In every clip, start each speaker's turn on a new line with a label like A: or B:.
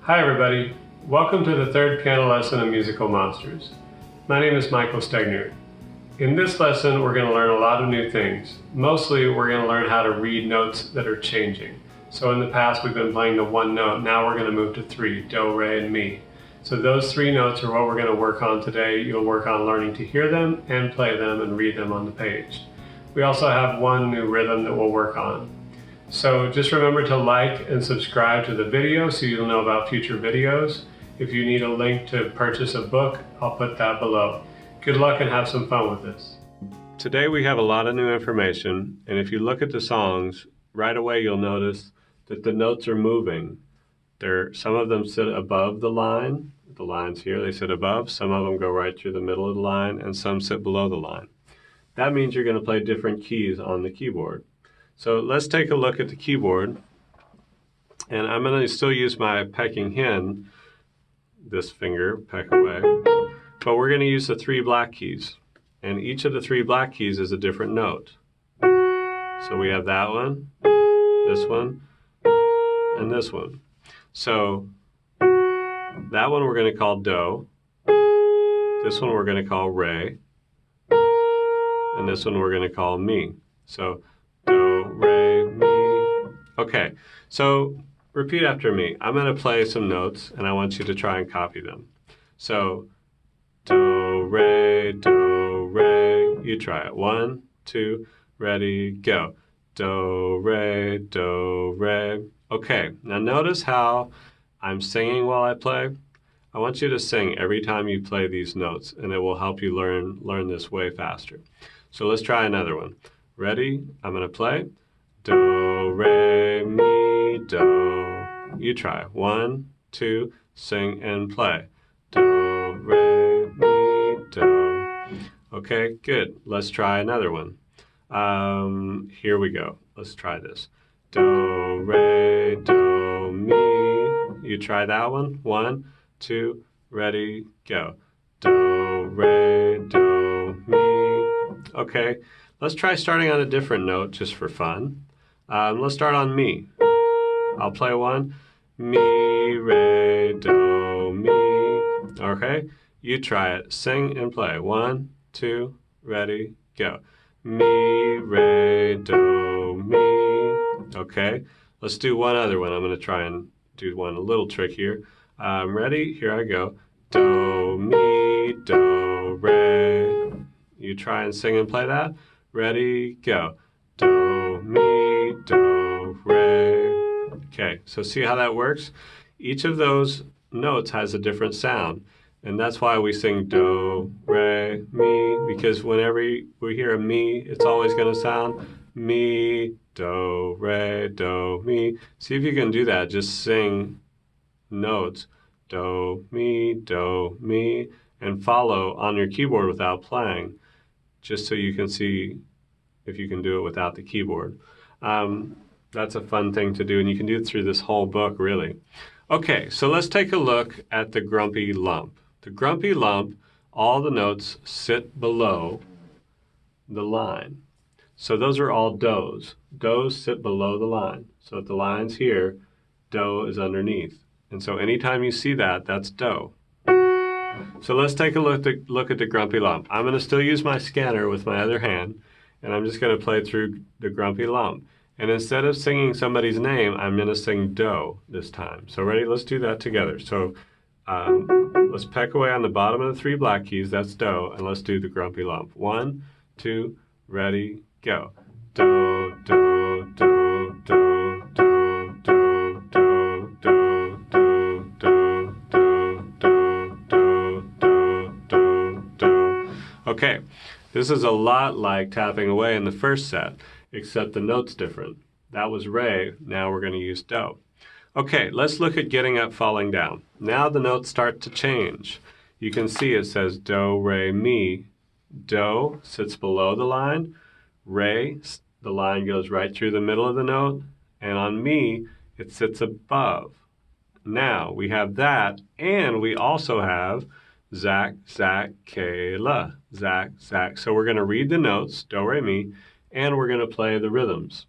A: Hi everybody, welcome to the third piano lesson of Musical Monsters. My name is Michael Stegner. In this lesson we're going to learn a lot of new things. Mostly we're going to learn how to read notes that are changing. So in the past we've been playing the one note, now we're going to move to three, do, re, and mi. So those three notes are what we're going to work on today. You'll work on learning to hear them and play them and read them on the page. We also have one new rhythm that we'll work on. So just remember to like and subscribe to the video so you'll know about future videos. If you need a link to purchase a book, I'll put that below. Good luck and have some fun with this. Today we have a lot of new information, and if you look at the songs, right away you'll notice that the notes are moving. Some of them sit above the lines here, they sit above, some of them go right through the middle of the line, and some sit below the line. That means you're going to play different keys on the keyboard. So let's take a look at the keyboard, and I'm going to still use my pecking hen, this finger, peck away, but we're going to use the three black keys, and each of the three black keys is a different note. So we have that one, and this one. So that one we're going to call do, this one we're going to call re, and this one we're going to call mi. So do, re, mi. Okay, so repeat after me. I'm going to play some notes, and I want you to try and copy them. So, do, re, do, re. You try it. 1, 2, ready, go. Do, re, do, re. Okay, now notice how I'm singing while I play. I want you to sing every time you play these notes, and it will help you learn this way faster. So let's try another one. Ready? I'm going to play. Do, re, mi, do. You try. 1, 2, sing and play. Do, re, mi, do. Okay, good. Let's try another one. Here we go. Let's try this. Do, re, do, mi. You try that one. 1, 2, ready, go. Do, re, do, mi. Okay, let's try starting on a different note just for fun. Let's start on mi. I'll play one. Mi, re, do, mi. Okay, you try it. Sing and play. 1, 2, ready, go. Mi, re, do, mi. Okay, let's do one other one. I'm going to try and do one a little trickier. Ready? Here I go. Do, mi, do, re. You try and sing and play that. Ready, go. Do, mi, do, re. Okay, so see how that works? Each of those notes has a different sound, and that's why we sing do, re, mi, because whenever we hear a mi, it's always going to sound mi, do, re, do, mi. See if you can do that. Just sing notes, do, mi, and follow on your keyboard without playing, just so you can see if you can do it without the keyboard. That's a fun thing to do, and you can do it through this whole book, really. Okay, so let's take a look at the grumpy lump. The grumpy lump, all the notes sit below the line. So those are all do's. Do's sit below the line. So if the line's here, do is underneath. And so anytime you see that, that's do. So let's take a look at the grumpy lump. I'm going to still use my scanner with my other hand, and I'm just going to play through the grumpy lump. And instead of singing somebody's name, I'm going to sing do this time. So ready? Let's do that together. So let's peck away on the bottom of the three black keys. That's do. And let's do the grumpy lump. 1, 2, ready, go. Do, do, do, do, do, do, do, do, do, do, do, do, do, do, do. Okay, this is a lot like tapping away in the first set, except the note's different. That was re, now we're going to use do. Okay, let's look at getting up, falling down. Now the notes start to change. You can see it says do, re, mi. Do sits below the line. Re, the line goes right through the middle of the note. And on mi, it sits above. Now we have that, and we also have zac, zac, ke, la. Zac, zac. So we're going to read the notes, do, re, mi, and we're going to play the rhythms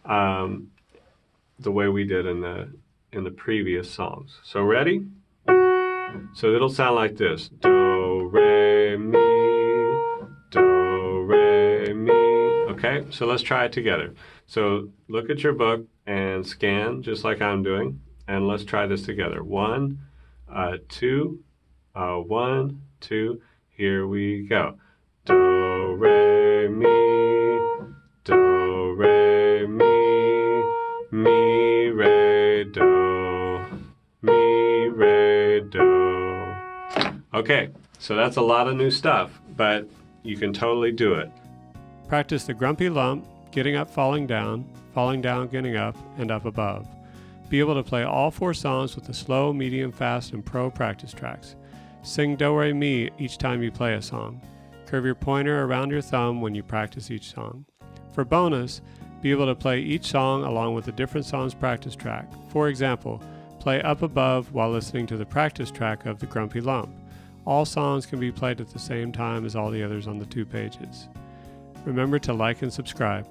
A: the way we did in in the previous songs. So ready? So it'll sound like this. Do, re, mi, do, re, mi. Okay, so let's try it together. So look at your book and scan just like I'm doing, and let's try this together. 1, 2, 1, 2, here we go. Do, re, mi, do, re, mi, re, do, mi, re, do. Okay, so that's a lot of new stuff, but you can totally do it. Practice the grumpy lump, getting up, falling down, getting up, and up above. Be able to play all 4 songs with the slow, medium, fast, and pro practice tracks. Sing do, re, mi each time you play a song. Curve your pointer around your thumb when you practice each song. For bonus, be able to play each song along with a different song's practice track. For example, play Up Above while listening to the practice track of the Grumpy Lump. All songs can be played at the same time as all the others on the 2 pages. Remember to like and subscribe.